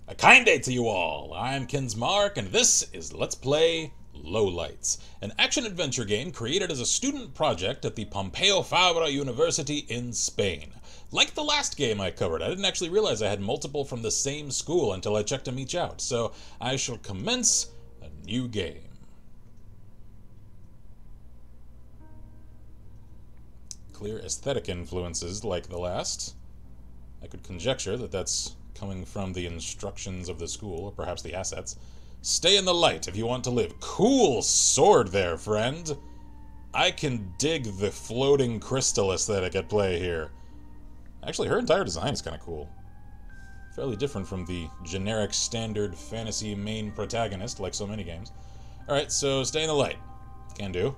A kind day to you all! I'm Kinsmark, and this is Let's Play Lowlights, an action-adventure game created as a student project at the Pompeu Fabra University in Spain. Like the last game I covered, I didn't actually realize I had multiple from the same school until I checked them each out, so I shall commence a new game. Clear aesthetic influences like the last. I could conjecture that that's coming from the instructions of the school, or perhaps the assets. Stay in the light if you want to live. Cool sword there, friend! I can dig the floating crystal aesthetic at play here. Actually, her entire design is kind of cool. Fairly different from the generic standard fantasy main protagonist, like so many games. Alright, so stay in the light. Can do.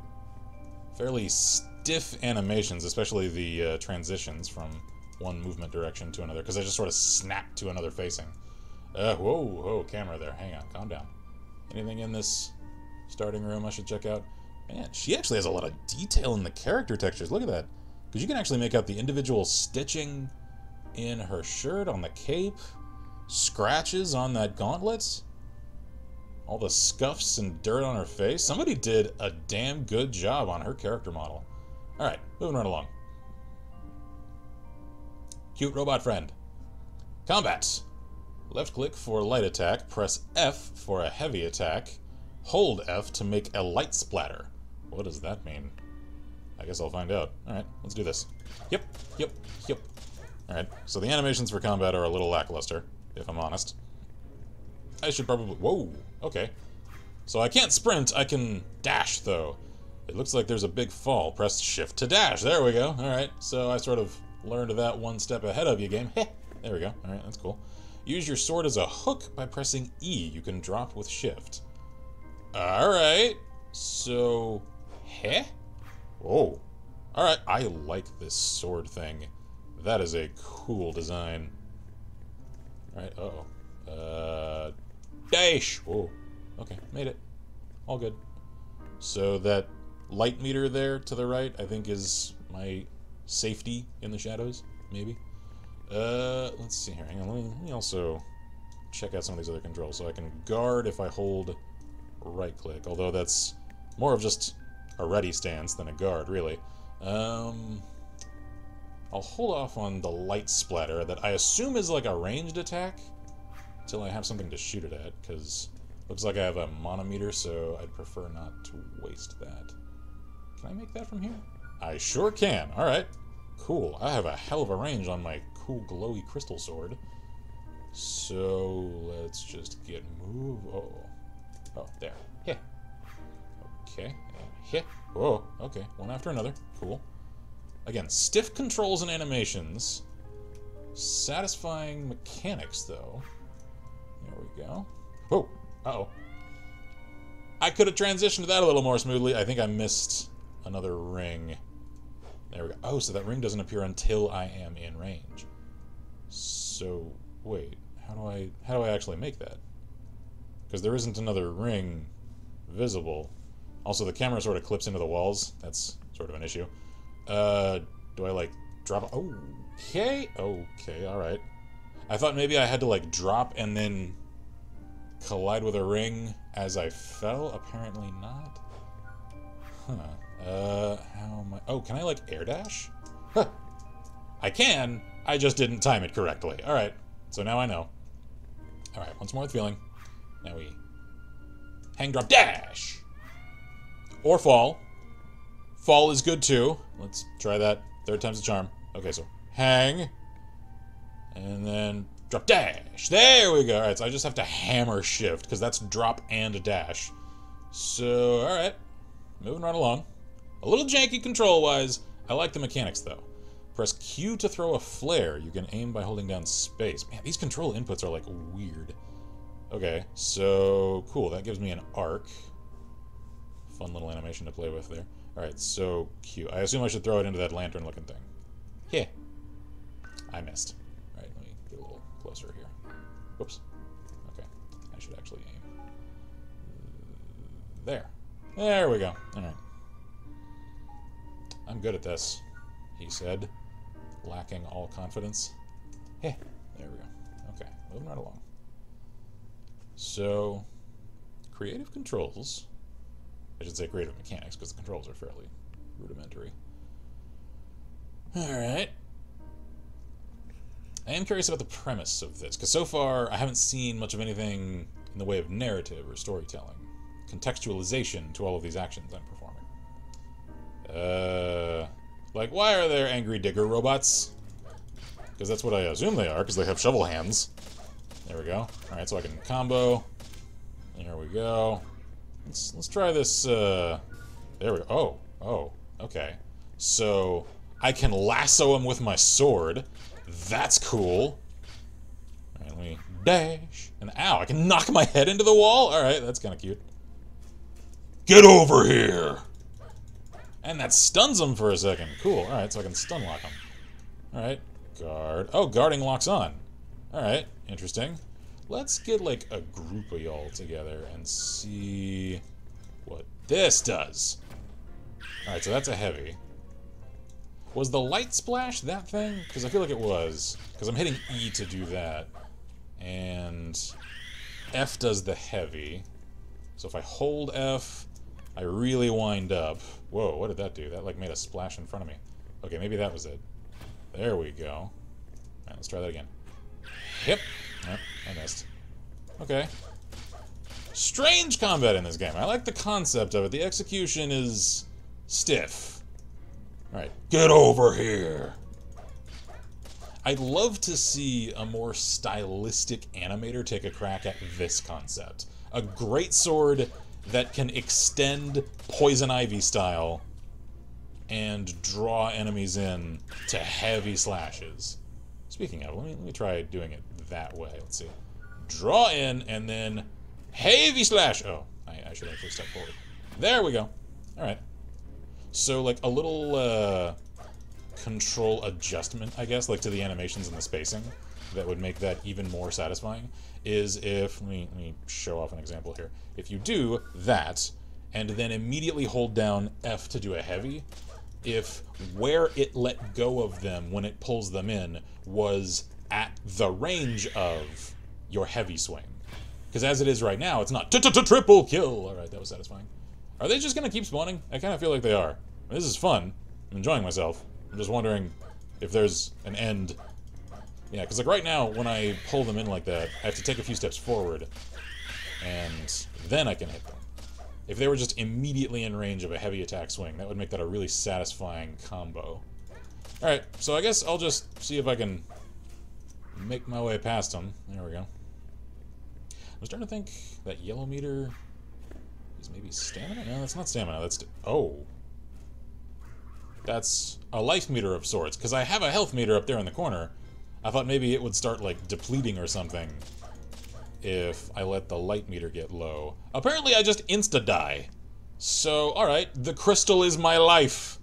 Fairly stiff animations, especially the transitions from one movement direction to another, because I just sort of snap to another facing. Whoa, camera there. Hang on, calm down. Anything in this starting room I should check out? Man, she actually has a lot of detail in the character textures. Look at that. Because you can actually make out the individual stitching in her shirt, on the cape, scratches on that gauntlet, all the scuffs and dirt on her face. Somebody did a damn good job on her character model. Alright, moving right along. Cute robot friend. Combat. Left click for light attack, press F for a heavy attack, hold F to make a light splatter. What does that mean? I guess I'll find out. Alright, let's do this. Yep. Alright, so the animations for combat are a little lackluster, if I'm honest. I should probably... Whoa, okay. So I can't sprint, I can dash, though. It looks like there's a big fall. Press shift to dash. There we go. Alright, so I sort of learned that one step ahead of you, game. Heh, there we go. Alright, that's cool. Use your sword as a hook by pressing E. You can drop with shift. Alright, so... Heh? Whoa. Alright, I like this sword thing. That is a cool design. Alright, uh-oh. Dash! Whoa. Okay, made it. All good. So that light meter there to the right, I think is my safety in the shadows, maybe? Let's see here. Hang on, let me also check out some of these other controls. So I can guard if I hold right-click, although that's more of just a ready stance than a guard, really. I'll hold off on the light splatter that I assume is like a ranged attack until I have something to shoot it at, because looks like I have a monometer, so I'd prefer not to waste that. Can I make that from here? I sure can. Alright. Cool. I have a hell of a range on my cool glowy crystal sword. So let's just get move. Oh, there. Yeah. Okay. Yeah. Whoa. Okay. One after another. Cool. Again, stiff controls and animations. Satisfying mechanics, though. There we go. Whoa. Uh-oh. I could have transitioned that a little more smoothly. I think I missed another ring. There we go. Oh, so that ring doesn't appear until I am in range. So, wait. How do I actually make that? Because there isn't another ring visible. Also, the camera sort of clips into the walls. That's sort of an issue. Do I, like, drop... Oh, okay. Okay, alright. I thought maybe I had to, like, drop and then collide with a ring as I fell. Apparently not. Huh. How am I... Oh, can I, like, air dash? Huh. I can. I just didn't time it correctly. Alright. So now I know. Alright, once more with feeling. Now we... hang, drop, dash! Or fall. Fall is good, too. Let's try that. Third time's the charm. Okay, so hang. And then drop, dash. There we go. Alright, so I just have to hammer shift, because that's drop and dash. So, alright. Moving right along. A little janky control-wise. I like the mechanics, though. Press Q to throw a flare. You can aim by holding down space. Man, these control inputs are, like, weird. Okay, so cool. That gives me an arc. Fun little animation to play with there. Alright, so Q. I assume I should throw it into that lantern-looking thing. Yeah. I missed. Alright, let me get a little closer here. Whoops. Okay. I should actually aim. There. There we go. Alright. I'm good at this, he said, lacking all confidence. Heh. There we go. Okay, moving right along. So, creative controls. I should say creative mechanics, because the controls are fairly rudimentary. Alright. I am curious about the premise of this, because so far I haven't seen much of anything in the way of narrative or storytelling. Contextualization to all of these actions I'm performing. Like, why are there angry digger robots? Because that's what I assume they are, because they have shovel hands. There we go. Alright, so I can combo. There we go. Let's try this, there we go. Oh, okay. So, I can lasso him with my sword. That's cool. Alright, let me dash. And ow, I can knock my head into the wall? Alright, that's kind of cute. Get over here! And that stuns him for a second. Cool, alright, so I can stun lock him. Alright, guard. Oh, guarding locks on. Alright, interesting. Let's get, like, a group of y'all together and see what this does. Alright, so that's a heavy. Was the light splash that thing? Because I feel like it was. Because I'm hitting E to do that. And F does the heavy. So if I hold F, I really wind up. Whoa, what did that do? That, like, made a splash in front of me. Okay, maybe that was it. There we go. Alright, let's try that again. Yep. Yep, I missed. Okay. Strange combat in this game. I like the concept of it. The execution is stiff. Alright, get over here! I'd love to see a more stylistic animator take a crack at this concept. A great sword that can extend Poison Ivy style and draw enemies in to heavy slashes. Speaking of, let me try doing it that way. Let's see. Draw in and then heavy slash! Oh, I should actually step forward. There we go. Alright. So, like, a little, control adjustment, I guess, like, to the animations and the spacing that would make that even more satisfying is if, let me show off an example here. If you do that, and then immediately hold down F to do a heavy, if where it let go of them when it pulls them in was at the range of your heavy swing. Because as it is right now, it's not triple kill! Alright, that was satisfying. Are they just gonna keep spawning? I kind of feel like they are. This is fun. I'm enjoying myself. I'm just wondering if there's an end. Yeah, because like right now, when I pull them in like that, I have to take a few steps forward, and then I can hit them. If they were just immediately in range of a heavy attack swing, that would make that a really satisfying combo. Alright, so I guess I'll just see if I can make my way past them. There we go. I was starting to think that yellow meter is maybe stamina? No, that's not stamina. That's... Oh. That's a life meter of sorts, because I have a health meter up there in the corner. I thought maybe it would start, like, depleting or something if I let the light meter get low. Apparently I just insta-die. So, alright, the crystal is my life.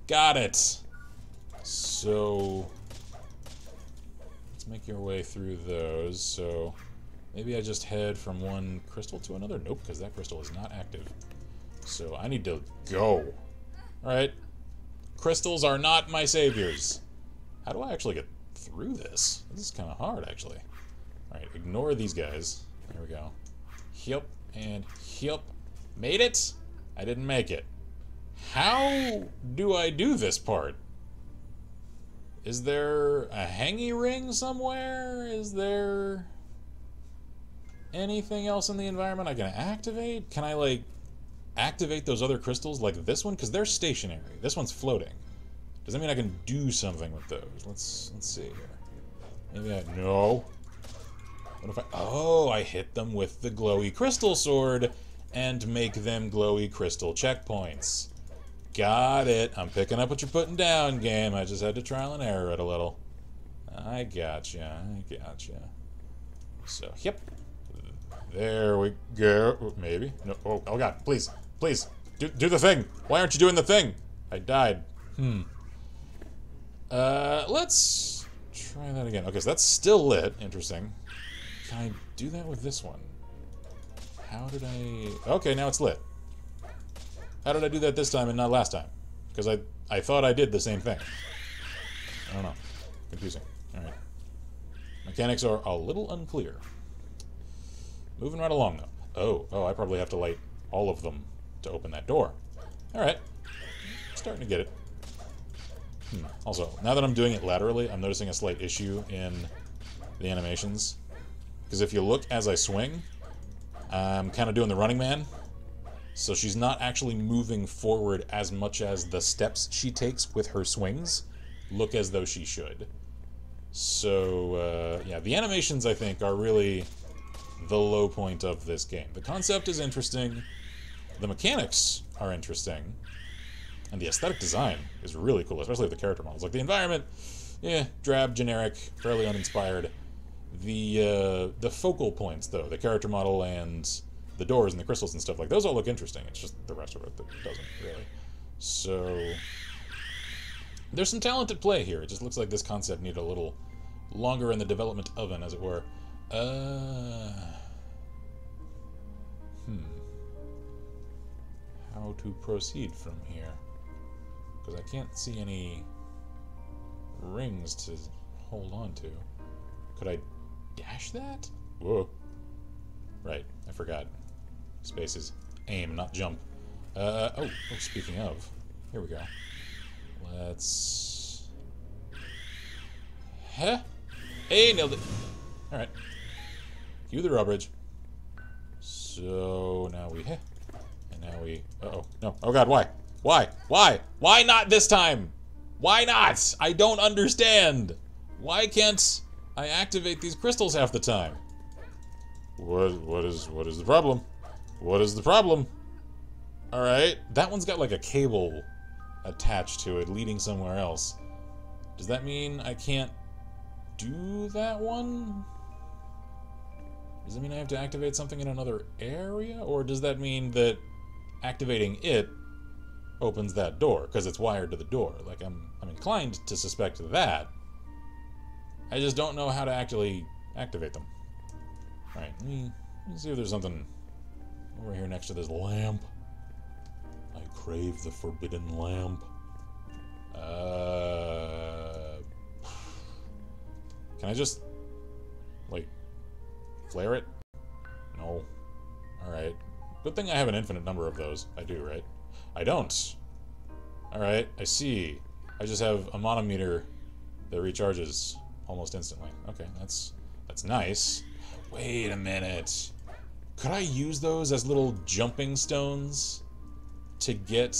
Got it. So, let's make your way through those. So, maybe I just head from one crystal to another? Nope, because that crystal is not active. So, I need to go. Alright. Crystals are not my saviors. How do I actually get through this? This is kind of hard, actually. Alright, ignore these guys. There we go. Yup, and yup. Made it? I didn't make it. How do I do this part? Is there a hangy ring somewhere? Is there anything else in the environment I can activate? Can I, like, activate those other crystals like this one? Because they're stationary. This one's floating. Does that mean I can do something with those? Let's see here. Maybe I... No. What if I... Oh, I hit them with the glowy crystal sword and make them glowy crystal checkpoints. Got it. I'm picking up what you're putting down, game. I just had to trial and error it a little. I gotcha. I gotcha. So, yep. There we go. Maybe. No. Oh God. Please. Please. Do the thing. Why aren't you doing the thing? I died. Let's try that again. Okay, so that's still lit. Interesting. Can I do that with this one? How did I... Okay, now it's lit. How did I do that this time and not last time? Because I thought I did the same thing. I don't know. Confusing. Alright. Mechanics are a little unclear. Moving right along, though. Oh, I probably have to light all of them to open that door. Alright. Starting to get it. Also, now that I'm doing it laterally, I'm noticing a slight issue in the animations. Because if you look as I swing, I'm kind of doing the Running Man. So she's not actually moving forward as much as the steps she takes with her swings look as though she should. So, yeah, the animations, I think, are really the low point of this game. The concept is interesting, the mechanics are interesting, and the aesthetic design is really cool, especially with the character models. Like, the environment, yeah, drab, generic, fairly uninspired. The focal points, though, the character model and the doors and the crystals and stuff, like, those all look interesting. It's just the rest of it that doesn't, really. So, there's some talent at play here. It just looks like this concept needed a little longer in the development oven, as it were. How to proceed from here? Because I can't see any rings to hold on to. Could I dash that? Whoa. Right, I forgot. Space is aim, not jump. Oh, speaking of, here we go. Let's... Huh? Hey, nailed it. Alright. Cue the drawbridge. So, now we... Heh. And now we... Uh-oh. No. Oh god, why? Why? Why? Why not this time? Why not? I don't understand. Why can't I activate these crystals half the time? What is the problem? What is the problem? Alright. That one's got like a cable attached to it, leading somewhere else. Does that mean I can't do that one? Does that mean I have to activate something in another area? Or does that mean that activating it opens that door, because it's wired to the door? Like, I'm inclined to suspect that. I just don't know how to actually activate them. Alright, let me see if there's something over here next to this lamp. I crave the forbidden lamp. Can I just, like, flare it? No. Alright. Good thing I have an infinite number of those. I do, right? I don't. Alright, I see. I just have a manometer that recharges almost instantly. Okay, that's nice. Wait a minute. Could I use those as little jumping stones to get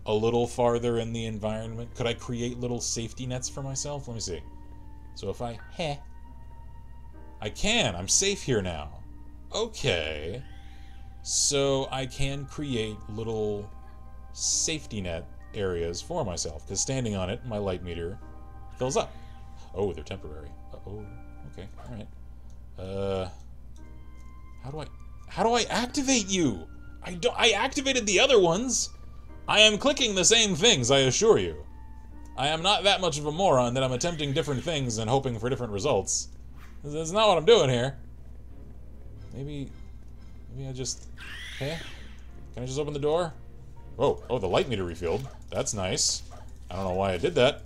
a little farther in the environment? Could I create little safety nets for myself? Let me see. So if I... I can. I'm safe here now. Okay. So I can create little safety net areas for myself, because standing on it, my light meter fills up. Oh, they're temporary. Uh-oh. Okay, alright. How do I activate you? I activated the other ones! I am clicking the same things, I assure you. I am not that much of a moron that I'm attempting different things and hoping for different results. That's not what I'm doing here. Maybe I just... Okay. Can I just open the door? Whoa. Oh, the light meter refilled. That's nice. I don't know why I did that.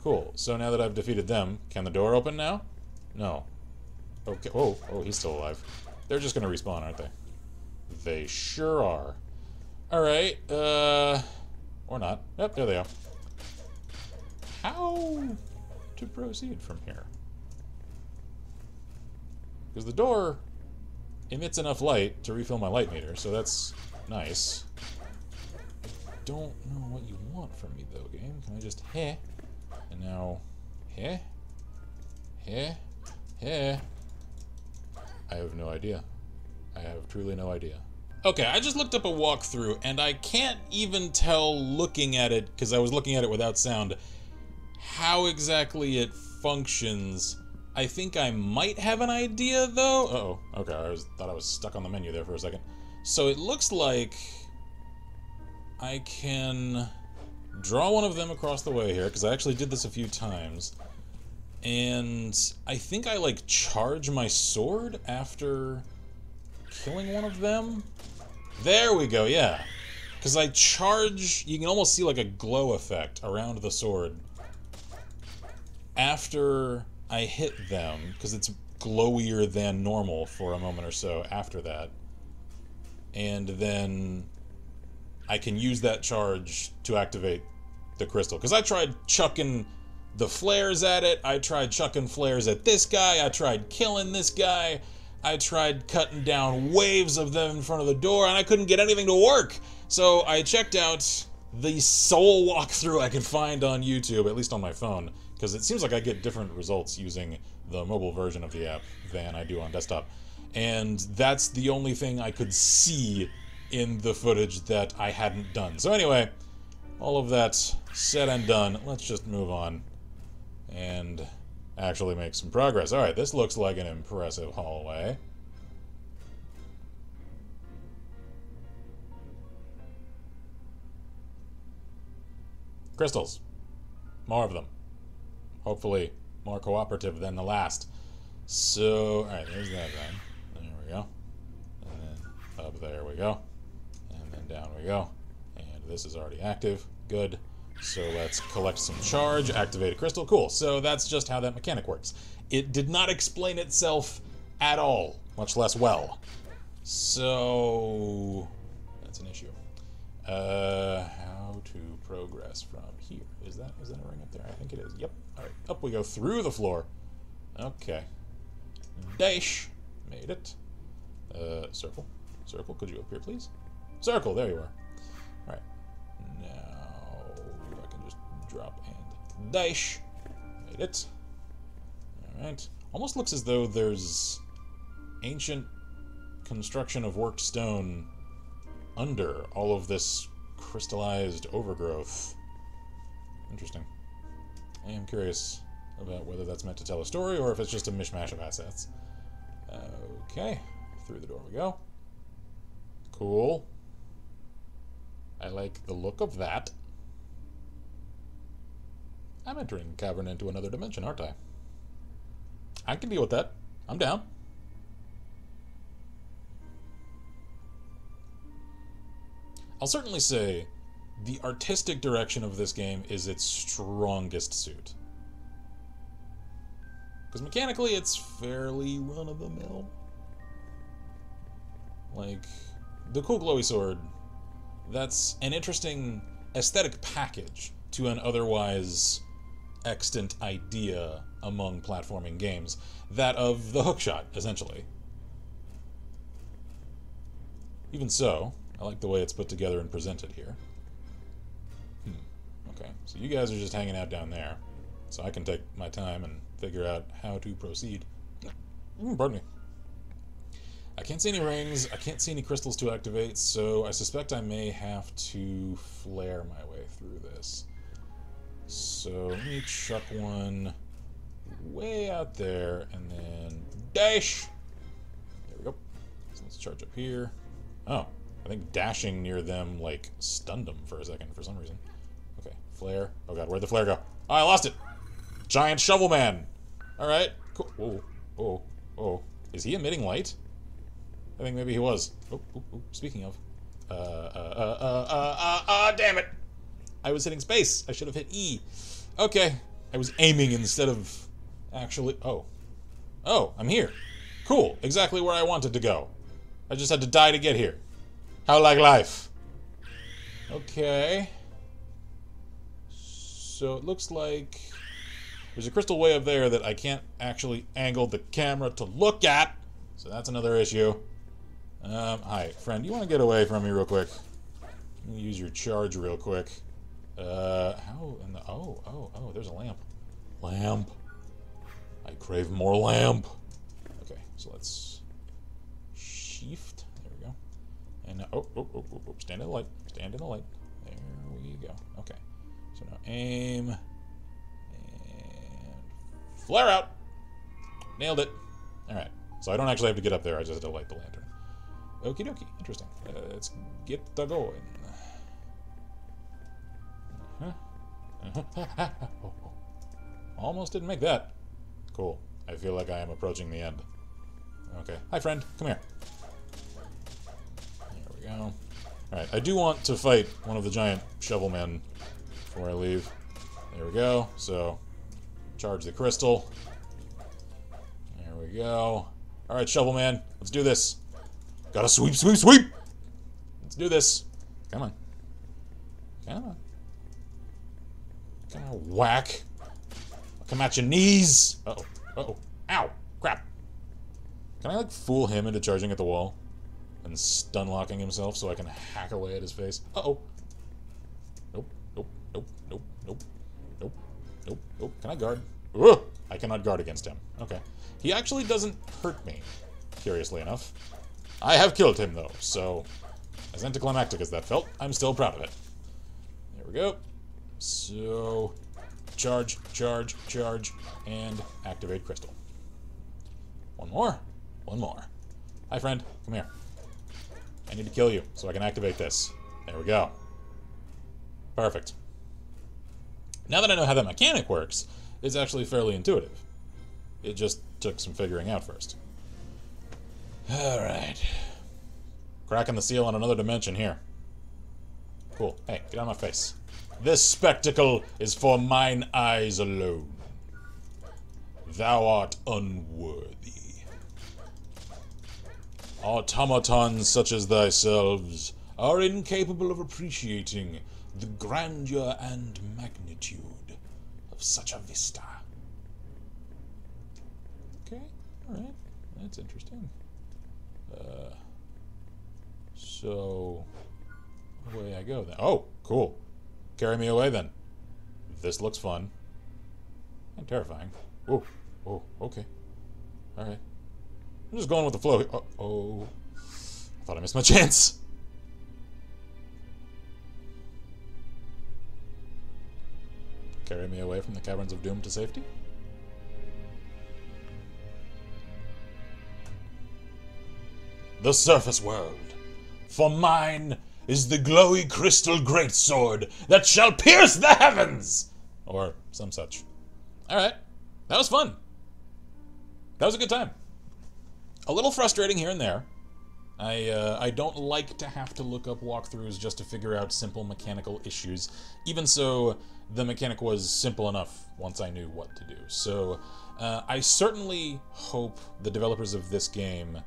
Cool. So now that I've defeated them, can the door open now? No. Okay. Oh, he's still alive. They're just gonna respawn, aren't they? They sure are. Alright, or not. Yep, there they are. How to proceed from here? Because the door emits enough light to refill my light meter, so that's nice. I don't know what you want from me, though, game. Can I just and now I have no idea. I have truly no idea. Okay, I just looked up a walkthrough, and I can't even tell looking at it, because I was looking at it without sound, how exactly it functions. I think I might have an idea, though. Uh-oh. Okay, I thought I was stuck on the menu there for a second. So it looks like I can draw one of them across the way here, because I actually did this a few times. And I think I, like, charge my sword after killing one of them. There we go, yeah. Because I charge... You can almost see, like, a glow effect around the sword after I hit them, because it's glowier than normal for a moment or so after that. And then I can use that charge to activate the crystal. Because I tried chucking the flares at it, I tried chucking flares at this guy, I tried killing this guy, I tried cutting down waves of them in front of the door, and I couldn't get anything to work. So I checked out the sole walkthrough I could find on YouTube, at least on my phone, because it seems like I get different results using the mobile version of the app than I do on desktop. And that's the only thing I could see in the footage that I hadn't done. So anyway, all of that said and done, let's just move on and actually make some progress. Alright, this looks like an impressive hallway. Crystals. More of them. Hopefully more cooperative than the last. So, alright, there's that thing. There we go. And then up there we go. And then down we go. And this is already active. Good. So let's collect some charge, activate a crystal. Cool. So that's just how that mechanic works. It did not explain itself at all, much less well. So that's an issue. How to progress from here? Is that a ring up there? I think it is. Yep. All right. Up we go through the floor. Okay. Dash. Made it. Circle. Circle. Could you appear, please? Circle. There you are. All right. Now I can just drop and dash. Made it. All right. Almost looks as though there's ancient construction of worked stone under all of this crystallized overgrowth. Interesting. I am curious about whether that's meant to tell a story or if it's just a mishmash of assets. Okay, through the door we go. Cool. I like the look of that. I'm entering the cavern into another dimension, aren't I? I can deal with that. I'm down. I'll certainly say the artistic direction of this game is its strongest suit. Because mechanically it's fairly run-of-the-mill. Like, the cool glowy sword, that's an interesting aesthetic package to an otherwise extant idea among platforming games. That of the hookshot, essentially. Even so, I like the way it's put together and presented here. Okay, so you guys are just hanging out down there. So I can take my time and figure out how to proceed. Pardon me. I can't see any rings, I can't see any crystals to activate, so I suspect I may have to flare my way through this. So let me chuck one way out there, and then dash! There we go. So let's charge up here. Oh, I think dashing near them, like, stunned them for a second for some reason. Okay, flare. Oh god, where'd the flare go? Oh, I lost it! Giant shovel man! Alright, cool. Oh, oh, oh. Is he emitting light? I think maybe he was. Oh, oh, oh. Speaking of. Damn it! I was hitting space. I should have hit E. Okay. I was aiming instead of actually... Oh. Oh, I'm here. Cool. Exactly where I wanted to go. I just had to die to get here. How like life? Okay. So it looks like there's a crystal way up there that I can't actually angle the camera to look at. So that's another issue. Hi, friend. You want to get away from me real quick? Let me use your charge real quick. How in the... Oh, there's a lamp. Lamp. I crave more lamp. Okay, so let's shift. There we go. And now, oh, stand in the light. Stand in the light. There we go. Okay. So now aim. And flare out. Nailed it. Alright. So I don't actually have to get up there. I just have to light the lantern. Okie dokie. Interesting. Let's get the going. Almost didn't make that. Cool. I feel like I am approaching the end. Okay. Hi, friend. Come here. There we go. Alright, I do want to fight one of the giant shovel men before I leave. There we go. So, charge the crystal. There we we go. Alright, Shovel Man, let's do this. Gotta sweep, sweep, sweep! Let's do this. Come on. Come on. Come on, whack. Come at your knees! Uh-oh. Uh-oh. Ow! Crap. Can I, like, fool him into charging at the wall? And stun-locking himself so I can hack away at his face? Uh-oh. Nope. Nope. Nope. Nope. Nope. Nope. Nope. Nope. Can I guard? Ugh! I cannot guard against him. Okay. He actually doesn't hurt me, curiously enough. I have killed him, though, so as anticlimactic as that felt, I'm still proud of it. There we go. So, charge, charge, charge, and activate crystal. One more. One more. Hi, friend. Come here. I need to kill you so I can activate this. There we go. Perfect. Now that I know how that mechanic works, it's actually fairly intuitive. It just took some figuring out first. Alright. Cracking the seal on another dimension here. Cool. Hey, get out of my face. This spectacle is for mine eyes alone. Thou art unworthy. Automatons such as thyself are incapable of appreciating the grandeur and magnitude of such a vista. Okay, alright. That's interesting. So, away I go then. Oh, cool. Carry me away then. This looks fun. And terrifying. Oh, oh, okay. Alright. I'm just going with the flow. Uh-oh. I thought I missed my chance. Carry me away from the Caverns of Doom to safety? The surface world. For mine is the glowy crystal greatsword that shall pierce the heavens! Or some such. Alright. That was fun. That was a good time. A little frustrating here and there. I don't like to have to look up walkthroughs just to figure out simple mechanical issues. Even so, the mechanic was simple enough once I knew what to do. So, I certainly hope the developers of this game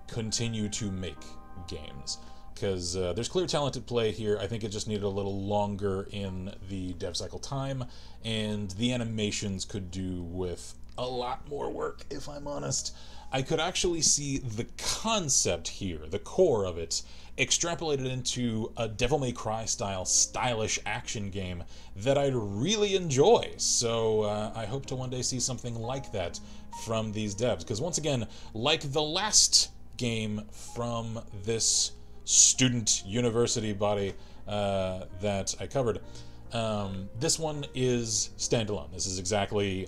continue to make games. Because there's clear talent at play here. I think it just needed a little longer in the dev cycle time, and the animations could do with a lot more work, if I'm honest. I could actually see the concept here, the core of it, extrapolated into a Devil May Cry style stylish action game that I'd really enjoy. So I hope to one day see something like that from these devs. Because once again, like the last game from this student university body that I covered, this one is standalone. This is exactly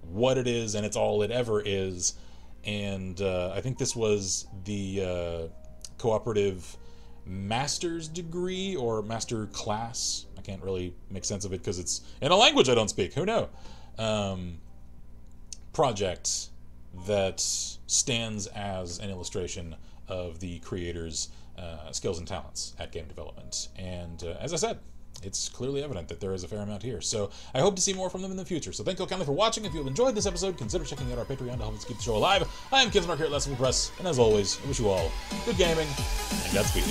what it is, and it's all it ever is. And I think this was the cooperative master's degree or master class. I can't really make sense of it because it's in a language I don't speak. Who knows? Project that stands as an illustration of the creator's skills and talents at game development. And as I said, it's clearly evident that there is a fair amount here. So I hope to see more from them in the future. So thank you all kindly for watching. If you have enjoyed this episode, consider checking out our Patreon to help us keep the show alive. I am Kinsmark here at Let's Press, and as always, I wish you all good gaming and Godspeed.